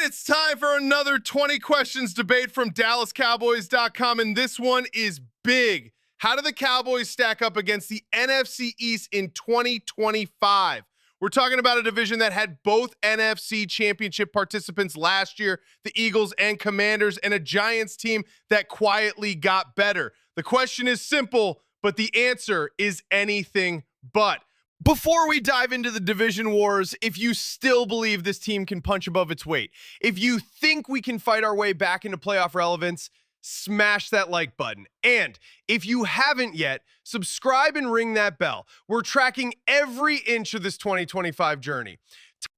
it's time for another 20 questions debate from DallasCowboys.com, and this one is big. How do the Cowboys stack up against the NFC East in 2025? We're talking about a division that had both NFC championship participants last year, the Eagles and Commanders, and a Giants team that quietly got better. The question is simple, but the answer is anything but. Before we dive into the division wars, if you still believe this team can punch above its weight, if you think we can fight our way back into playoff relevance, smash that like button. And if you haven't yet, subscribe and ring that bell. We're tracking every inch of this 2025 journey.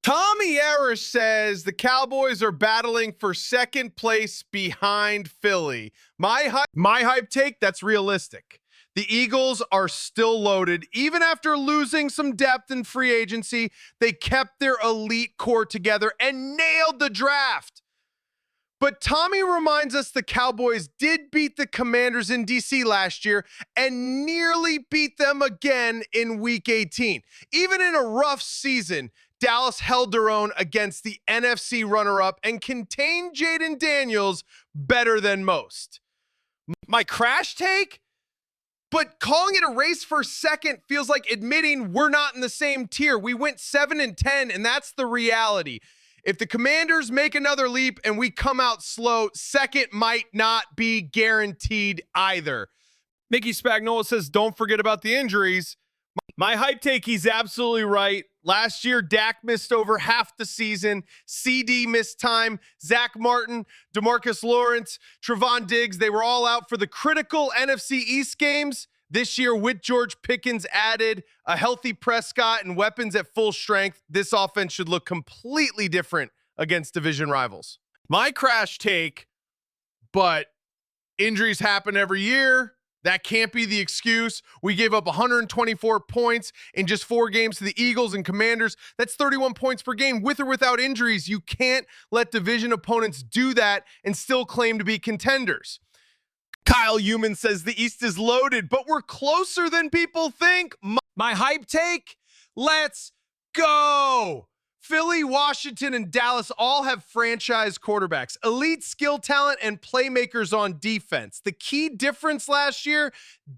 Tommy Arish says the Cowboys are battling for second place behind Philly. My hype take, that's realistic. The Eagles are still loaded. Even after losing some depth in free agency, they kept their elite core together and nailed the draft. But Tommy reminds us the Cowboys did beat the Commanders in DC last year and nearly beat them again in Week 18. Even in a rough season, Dallas held their own against the NFC runner-up and contained Jaden Daniels better than most. My crash take? But calling it a race for second feels like admitting we're not in the same tier. We went 7-10, and that's the reality. If the Commanders make another leap and we come out slow, second might not be guaranteed either. Mickey Spagnola says, don't forget about the injuries. My hype take, he's absolutely right. Last year, Dak missed over half the season. CD missed time. Zach Martin, DeMarcus Lawrence, Trevon Diggs, they were all out for the critical NFC East games. This year, with George Pickens added, a healthy Prescott, and weapons at full strength, this offense should look completely different against division rivals. My crash take, but injuries happen every year. That can't be the excuse. We gave up 124 points in just 4 games to the Eagles and Commanders. That's 31 points per game with or without injuries. You can't let division opponents do that and still claim to be contenders. Kyle Human says the East is loaded, but we're closer than people think. My hype take? Let's go. Philly, Washington, and Dallas all have franchise quarterbacks, elite skill talent, and playmakers on defense. The key difference last year,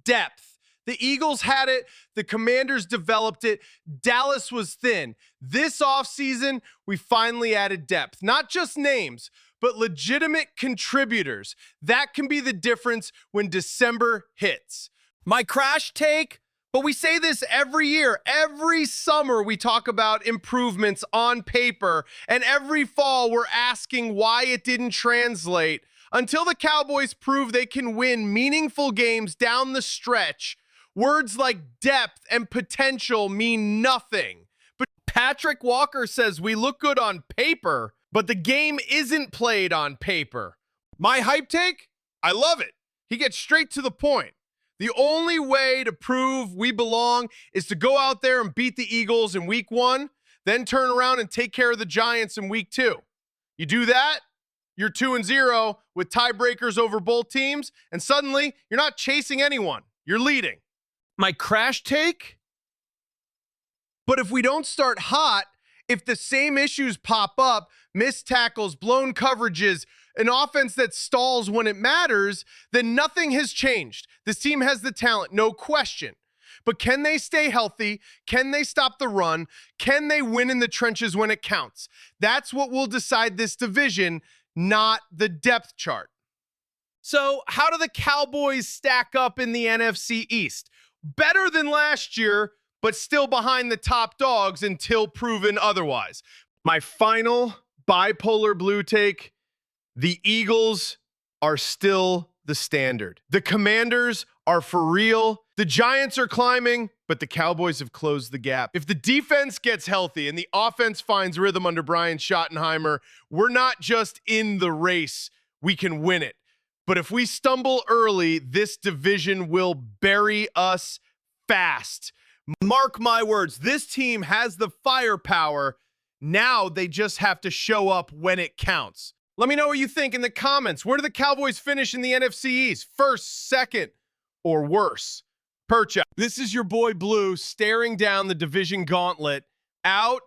depth. The Eagles had it. The Commanders developed it. Dallas was thin. This offseason, we finally added depth. Not just names, but legitimate contributors. That can be the difference when December hits. My crash take? But we say this every year. Every summer we talk about improvements on paper, and every fall we're asking why it didn't translate. Until the Cowboys prove they can win meaningful games down the stretch, words like depth and potential mean nothing. But Patrick Walker says we look good on paper, but the game isn't played on paper. My hype take? I love it. He gets straight to the point. The only way to prove we belong is to go out there and beat the Eagles in week 1, then turn around and take care of the Giants in week 2. You do that, you're 2-0 with tiebreakers over both teams, and suddenly you're not chasing anyone. You're leading. My crash take? But if we don't start hot, if the same issues pop up, missed tackles, blown coverages, an offense that stalls when it matters, then nothing has changed. This team has the talent, no question. But can they stay healthy? Can they stop the run? Can they win in the trenches when it counts? That's what will decide this division, not the depth chart. So how do the Cowboys stack up in the NFC East? Better than last year, but still behind the top dogs until proven otherwise. My final bipolar blue take: the Eagles are still the standard. The Commanders are for real. The Giants are climbing, but the Cowboys have closed the gap. If the defense gets healthy and the offense finds rhythm under Brian Schottenheimer, we're not just in the race, we can win it. But if we stumble early, this division will bury us fast. Mark my words, this team has the firepower. Now they just have to show up when it counts. Let me know what you think in the comments. Where do the Cowboys finish in the NFC East? First, second, or worse? Percha. This is your boy Blue staring down the division gauntlet. Out.